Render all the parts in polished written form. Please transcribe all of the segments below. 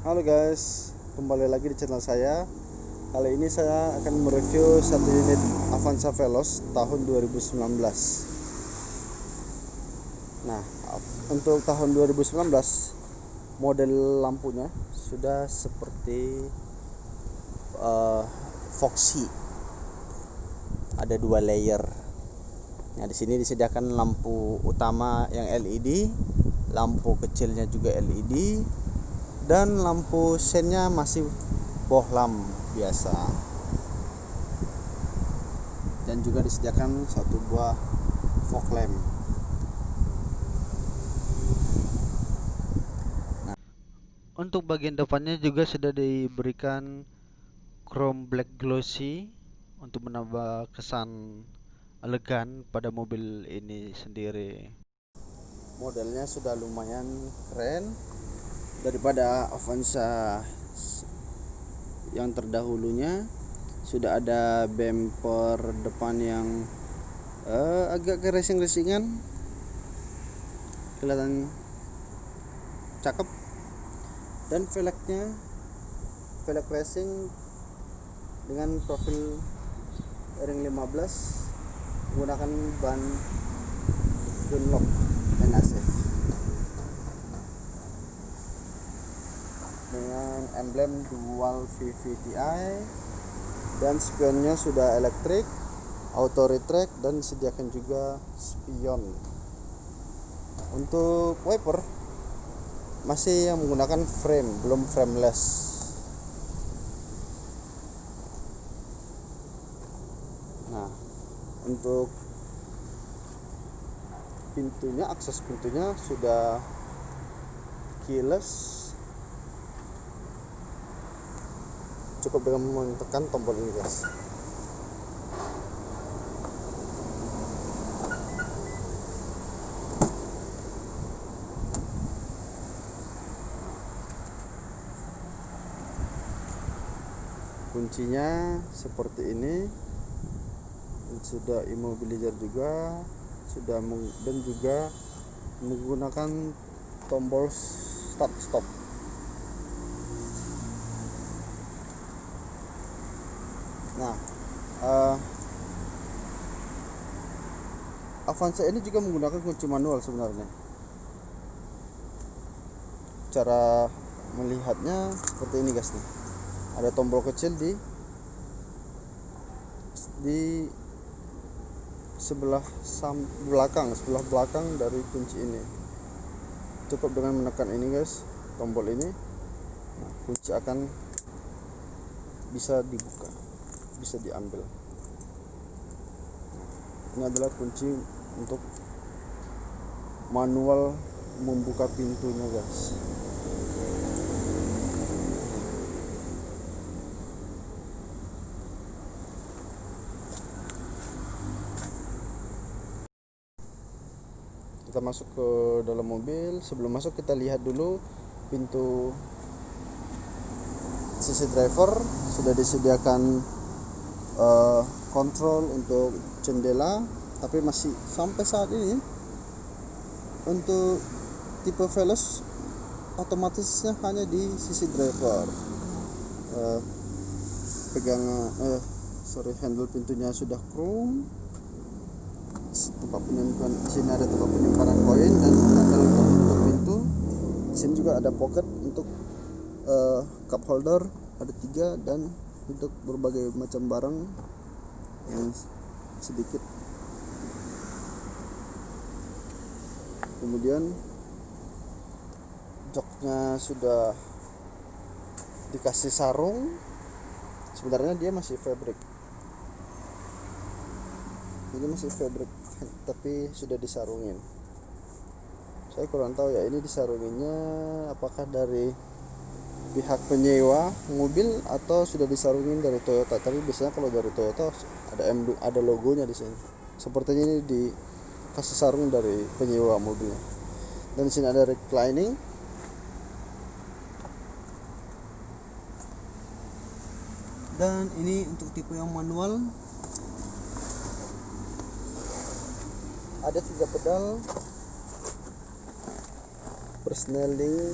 Halo guys, kembali lagi di channel saya. Kali ini saya akan mereview satu unit Avanza Veloz tahun 2019. Nah, untuk tahun 2019 model lampunya sudah seperti Foxy. Ada 2 layer. Nah, di sini disediakan lampu utama yang LED, lampu kecilnya juga LED, dan lampu sennya masih bohlam biasa. Dan juga disediakan satu buah fog lamp. Untuk bagian depannya juga sudah diberikan chrome black glossy untuk menambah kesan elegan pada mobil ini sendiri. Modelnya sudah lumayan keren daripada Avanza yang terdahulunya. Sudah ada bumper depan yang agak ke racing-racingan, kelihatan cakep. Dan velgnya velg racing dengan profil ring 15 menggunakan ban Dunlop NAC dengan emblem dual VVTi, dan spionnya sudah elektrik, auto retract, dan disediakan juga spion. Untuk wiper masih yang menggunakan frame, belum frameless. Nah, untuk pintunya, akses pintunya sudah keyless. Cukup dengan menekan tombol ini guys. Kuncinya seperti ini, sudah immobilizer juga, dan juga menggunakan tombol start stop. Nah, Avanza ini juga menggunakan kunci manual sebenarnya. Cara melihatnya seperti ini guys nih. Ada tombol kecil di sebelah belakang dari kunci ini. Cukup dengan menekan ini guys, tombol ini. Nah, kunci akan bisa dibuka, bisa diambil. Ini adalah kunci untuk manual membuka pintunya guys. Kita masuk ke dalam mobil. Sebelum masuk kita lihat dulu pintu sisi driver. Sudah disediakan kontrol untuk jendela, tapi masih sampai saat ini untuk tipe Veloz otomatisnya hanya di sisi driver. Handle pintunya sudah chrome. Tempat penyimpanan, di sini ada tempat penyimpanan koin dan handle untuk pintu. Di sini juga ada pocket untuk cup holder, ada 3, dan untuk berbagai macam barang yang sedikit. Kemudian joknya sudah dikasih sarung. Sebenarnya dia masih fabric. Ini masih fabric, tapi sudah disarungin. Saya kurang tahu ya, ini disarunginnya apakah dari pihak penyewa mobil atau sudah disarungin dari Toyota. Tapi biasanya kalau dari Toyota ada logonya di sini. Sepertinya ini dikasih sarung dari penyewa mobilnya. Dan di sini ada reclining. Dan ini untuk tipe yang manual. Ada 3 pedal, persneling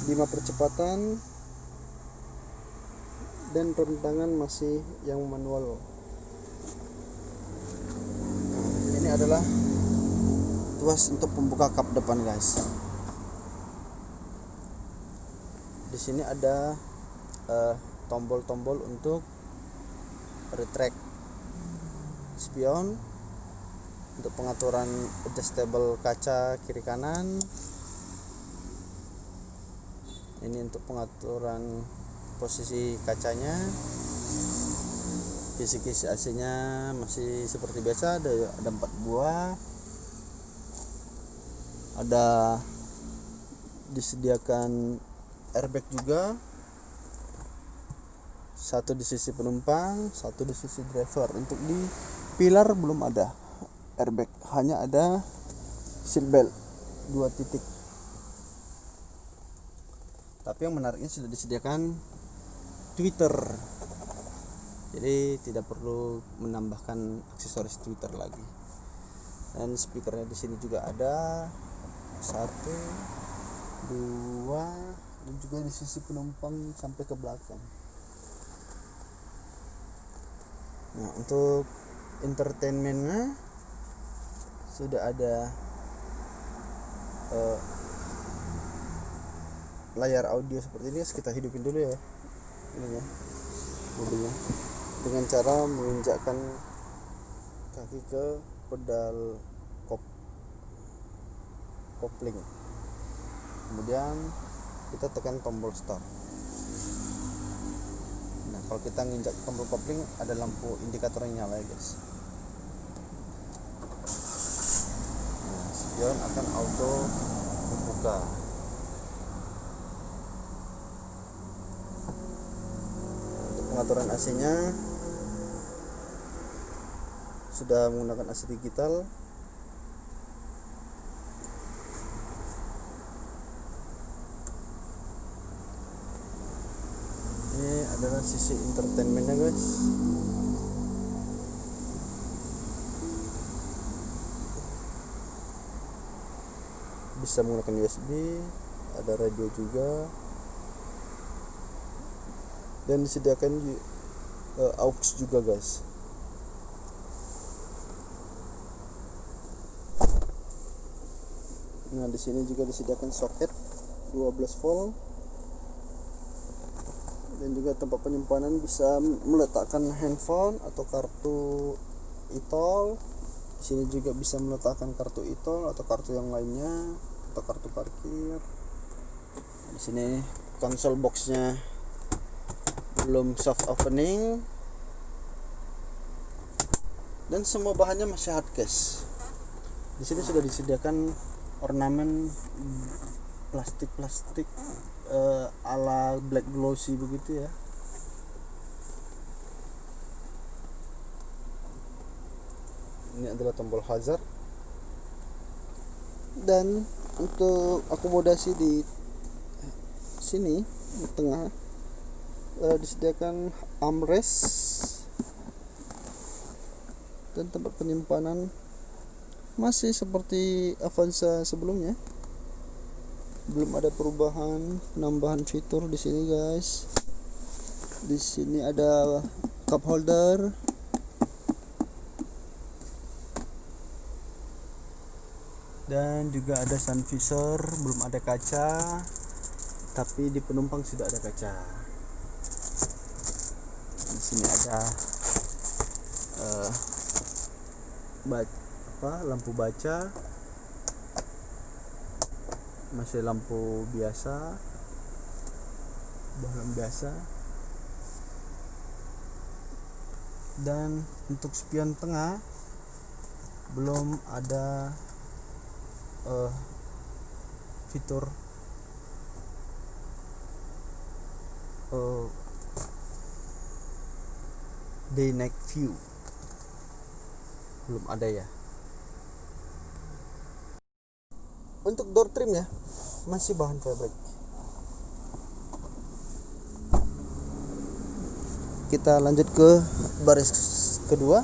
5 percepatan, dan rem tangan masih yang manual. Ini adalah tuas untuk pembuka kap depan, guys. Di sini ada tombol-tombol untuk retract spion, untuk pengaturan adjustable kaca kiri kanan. Ini untuk pengaturan posisi kacanya. Kisi-kisi AC-nya masih seperti biasa, ada 4 buah. Ada disediakan airbag juga. Satu di sisi penumpang, satu di sisi driver. Untuk di pilar belum ada airbag, hanya ada seatbelt 2 titik. Tapi yang menariknya sudah disediakan tweeter, jadi tidak perlu menambahkan aksesoris tweeter lagi. Dan speakernya di sini juga ada 1, 2, dan juga di sisi penumpang sampai ke belakang. Nah, untuk entertainmentnya sudah ada layar audio seperti ini. Kita hidupin dulu ya ininya, mobilnya, dengan cara menginjakkan kaki ke pedal kopling, kemudian kita tekan tombol start. Nah, kalau kita nginjak tombol kopling, ada lampu indikator yang nyala ya, guys. Nah, spion akan auto membuka. Pengaturan AC-nya sudah menggunakan AC digital. Ini adalah sisi entertainmentnya, guys. Bisa menggunakan USB, ada radio juga, dan disediakan aux juga, guys. Nah, di sini juga disediakan soket 12 volt, dan juga tempat penyimpanan, bisa meletakkan handphone atau kartu e-tol. Di sini juga bisa meletakkan kartu e-tol atau kartu yang lainnya, atau kartu parkir. Di sini konsol boxnya belum soft opening, dan semua bahannya masih hard case. Di sini sudah disediakan ornamen plastik ala black glossy begitu ya. Ini adalah tombol hazard, dan untuk akomodasi di sini di tengah disediakan armrest, dan tempat penyimpanan masih seperti Avanza sebelumnya. Belum ada perubahan, penambahan fitur di sini, guys. Di sini ada cup holder, dan juga ada sun visor. Belum ada kaca, tapi di penumpang sudah ada kaca. Di sini ada lampu baca, masih lampu biasa, bahan biasa. Dan untuk spion tengah belum ada fitur day night view, belum ada ya. Untuk door trim ya, masih bahan fabric. Kita lanjut ke baris kedua.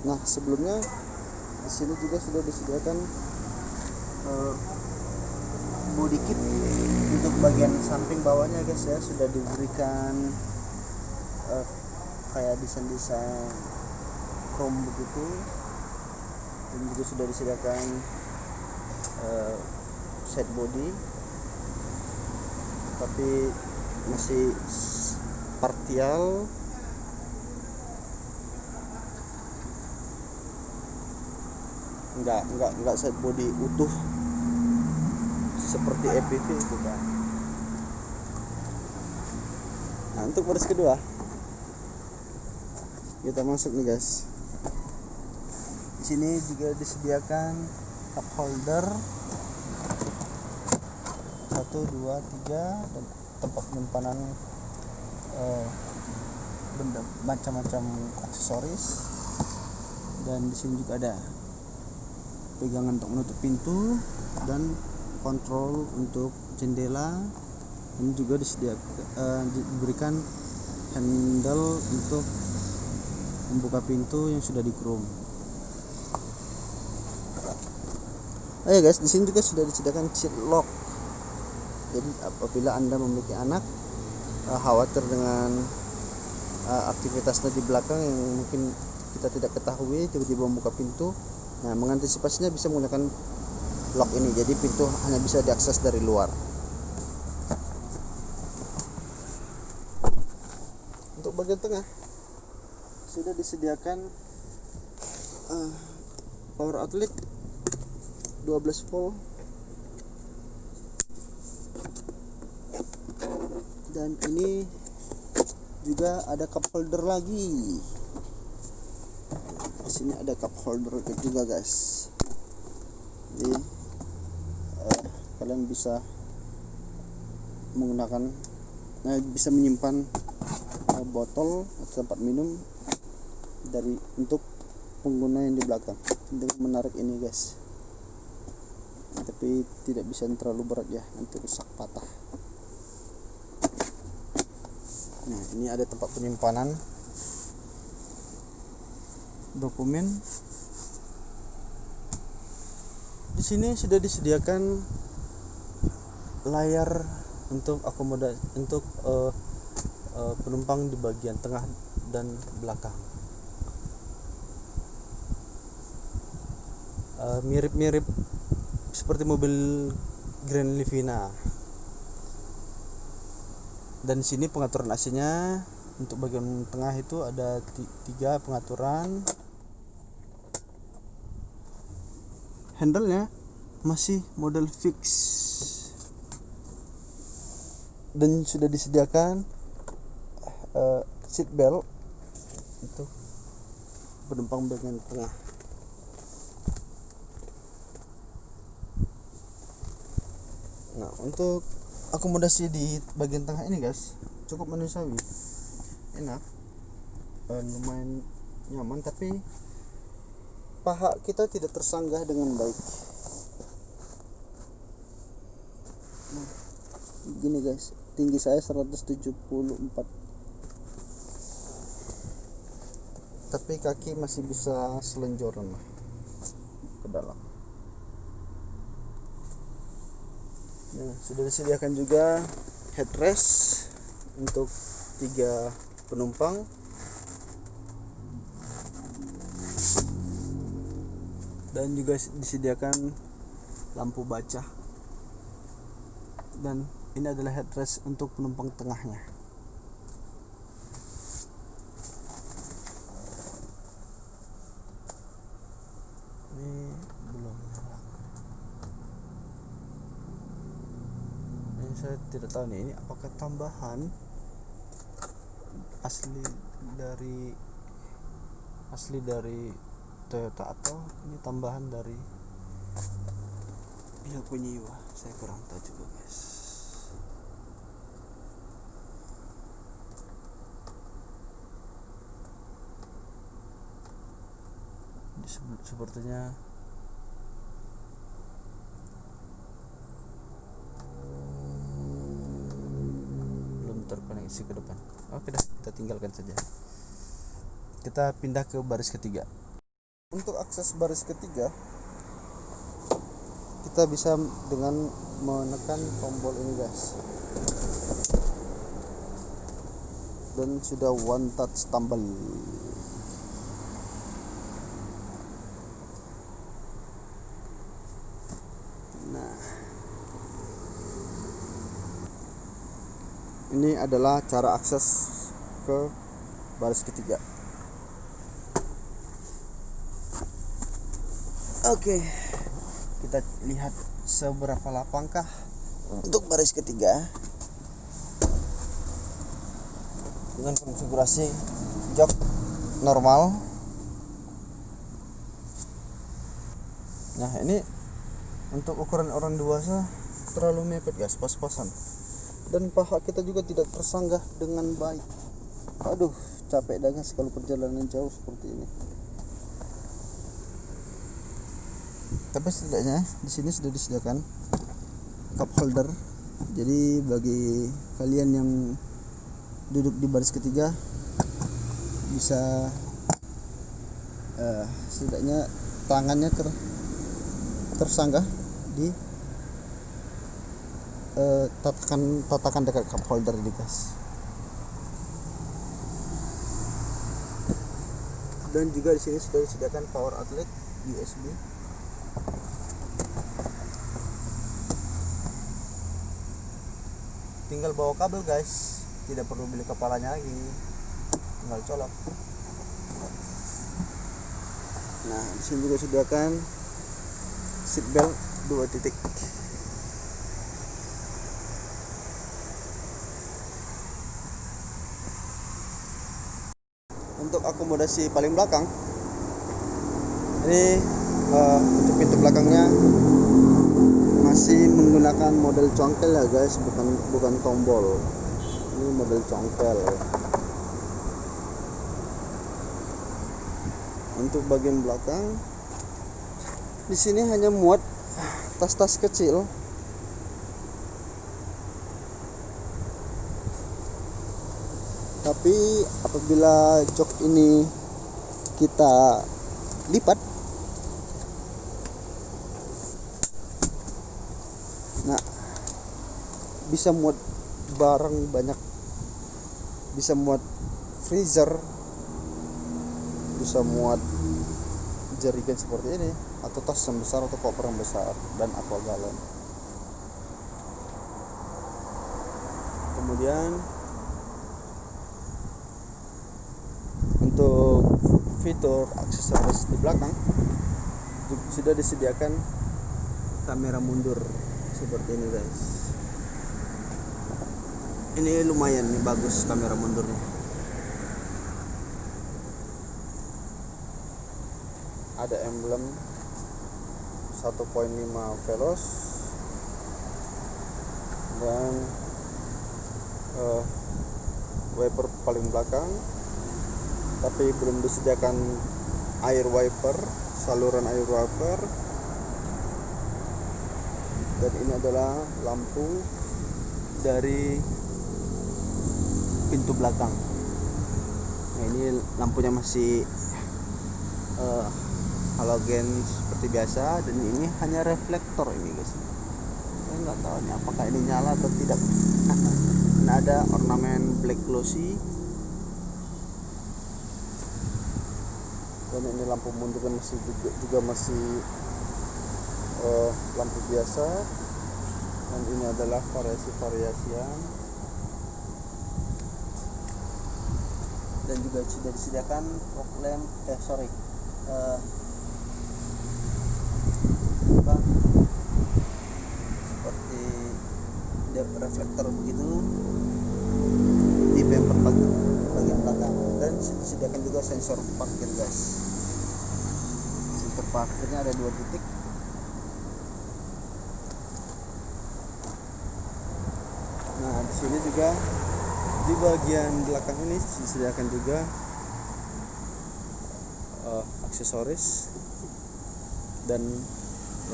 Nah, sebelumnya di sini juga sudah disediakan body kit. Untuk bagian samping bawahnya guys ya sudah diberikan kayak desain-desain chrome begitu, dan juga sudah disediakan set body, tapi masih partial. Enggak set body utuh seperti EPV itu kan. Nah, untuk baris kedua kita masuk nih guys. Di sini juga disediakan cup holder 1, 2, 3 dan tempat penyimpanan benda macam-macam aksesoris. Dan di sini juga ada pegangan untuk menutup pintu dan kontrol untuk jendela, dan juga diberikan handle untuk membuka pintu yang sudah di chrome. Ya guys, di sini juga sudah disediakan seat lock. Jadi apabila Anda memiliki anak khawatir dengan aktivitasnya di belakang yang mungkin kita tidak ketahui, tiba-tiba membuka pintu, nah mengantisipasinya bisa menggunakan lock ini. Jadi pintu hanya bisa diakses dari luar. Untuk bagian tengah sudah disediakan power outlet 12 volt, dan ini juga ada cup holder lagi. Di sini ada cup holder juga guys. Jadi kalian bisa menggunakan bisa menyimpan botol atau tempat minum untuk pengguna yang di belakang dengan menarik ini guys. Tapi tidak bisa terlalu berat ya, nanti rusak patah. Nah, ini ada tempat penyimpanan dokumen. Di sini sudah disediakan layar untuk akomodasi untuk penumpang di bagian tengah dan belakang. Mirip-mirip seperti mobil Grand Livina. Dan di sini pengaturan AC-nya untuk bagian tengah itu ada 3 pengaturan. Handle-nya masih model fix, dan sudah disediakan seat belt untuk penumpang bagian tengah. Nah, untuk akomodasi di bagian tengah ini guys cukup manusiawi, enak, lumayan nyaman, tapi paha kita tidak tersanggah dengan baik. Nah, gini guys, tinggi saya 174, tapi kaki masih bisa selonjoran lah ke dalam. Nah, sudah disediakan juga headrest untuk 3 penumpang. Dan juga disediakan lampu baca. Dan ini adalah headrest untuk penumpang tengahnya. Ini belum nyala. Ini saya tidak tahu nih, ini apakah tambahan asli dari Toyota atau ini tambahan dari pihak penyewa. Saya kurang tahu juga guys. Sepertinya belum terkoneksi ke depan. Oke dah, kita tinggalkan saja. Kita pindah ke baris ketiga. Untuk akses baris ketiga kita bisa dengan menekan tombol ini guys, dan sudah one touch tambal. Nah, ini adalah cara akses ke baris ketiga. Oke, kita lihat seberapa lapangkah untuk baris ketiga dengan konfigurasi jok normal. Nah, ini untuk ukuran orang dewasa terlalu mepet guys, pas-pasan, dan paha kita juga tidak tersanggah dengan baik. Aduh, capek dah guys kalau perjalanan jauh seperti ini. Tapi setidaknya di sini sudah disediakan cup holder. Jadi bagi kalian yang duduk di baris ketiga bisa setidaknya tangannya tersanggah di tatakan dekat cup holder ini guys. Dan juga di sini sudah disediakan power outlet USB. Tinggal bawa kabel guys, tidak perlu beli kepalanya lagi, tinggal colok. Nah, di sini juga disediakan seat belt 2 titik. Untuk akomodasi paling belakang ini, untuk pintu belakangnya masih menggunakan model congkel ya guys, bukan tombol. Ini model congkel. Untuk bagian belakang di sini hanya muat tas-tas kecil. Tapi apabila jok ini kita lipat, nah, bisa muat barang banyak, bisa muat freezer, bisa muat jerigen seperti ini, atau tas yang besar atau koper yang besar, dan aqua galon. Kemudian untuk fitur aksesoris di belakang sudah disediakan kamera mundur seperti ini guys. Ini lumayan nih, bagus kamera mundurnya. Ada emblem 1.5 Veloz dan wiper paling belakang, tapi belum disediakan air wiper, saluran air wiper. Dan ini adalah lampu dari pintu belakang. Nah, ini lampunya masih halogen seperti biasa, dan ini hanya reflektor ini guys. Saya nggak tahu nih apakah ini nyala atau tidak. Nah, ada ornamen black glossy, dan ini lampu mundur kan masih juga masih lampu biasa. Dan ini adalah variasi-variasian, dan juga sudah disediakan fog lamp, seperti reflektor begitu di bumper bagian belakang. Dan disediakan juga sensor parkir guys. Sensor parkirnya ada 2 titik. Nah, di sini juga di bagian belakang ini disediakan juga aksesoris dan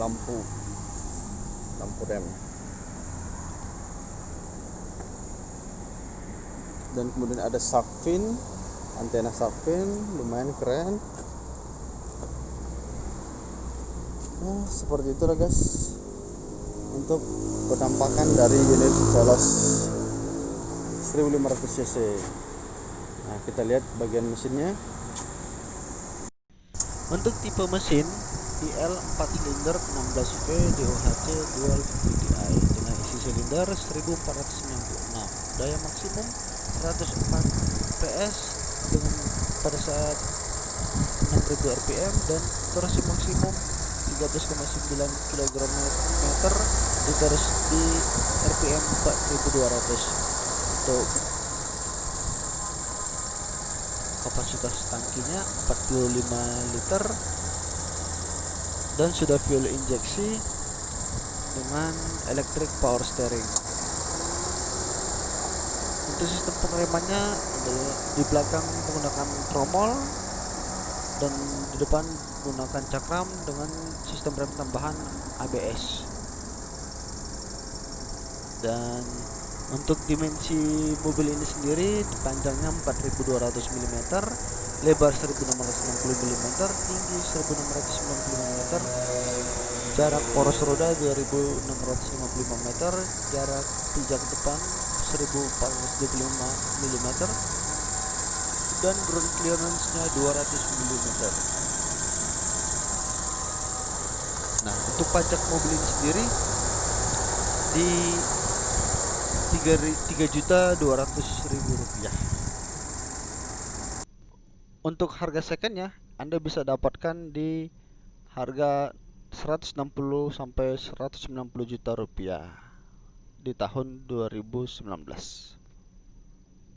lampu rem. Dan kemudian ada shark fin, antena shark fin, lumayan keren. Nah, seperti itulah guys untuk penampakan dari unit Veloz 1500 cc. Nah, kita lihat bagian mesinnya. Untuk tipe mesin IL 4 silinder 16V DOHC dual VVT-i dengan isi silinder 1496, daya maksimum 104 PS dengan pada saat 6000 rpm dan torsi maksimum 13,9 kg/meter di rpm 4200. Untuk kapasitas tangkinya 45 liter dan sudah fuel injeksi dengan electric power steering. Untuk sistem pengeremannya adalah di belakang menggunakan tromol dan di depan menggunakan cakram dengan sistem rem tambahan ABS. Dan untuk dimensi mobil ini sendiri, panjangnya 4200 mm, lebar 1660 mm, tinggi 1695 mm, jarak poros roda 2655 meter, jarak pijak depan 1425 mm, dan ground clearance-nya 200 mm. Nah, untuk pajak mobil ini sendiri di 3.200.000 rupiah. Untuk harga secondnya Anda bisa dapatkan di harga 160 sampai 190 juta rupiah di tahun 2019.